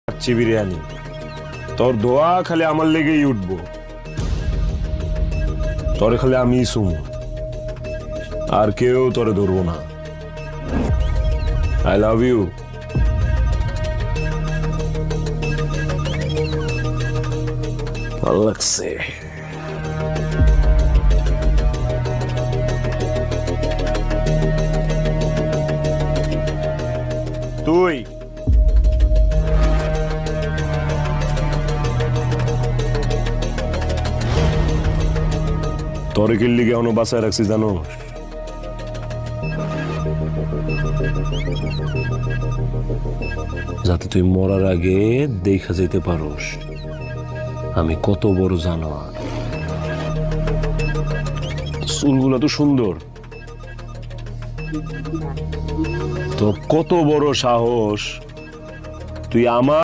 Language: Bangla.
খাচ্ছি বিরিয়ানি, তোর দোয়া খালি আমার লেগেই উঠবো। তোরে খালি আমি শুম, আর কেউ তোরে ধরবো না। I love you. ভালো লাগছে। তুই তোরে কি লিগে এখনো বাঁচায় রাখছি জানো? যাতে তুই মরার আগে দেখা যেতে পারোস আমি কত বড় জানোয়ার। চুলগুলো তো সুন্দর, তোর কত বড় সাহস তুই আমার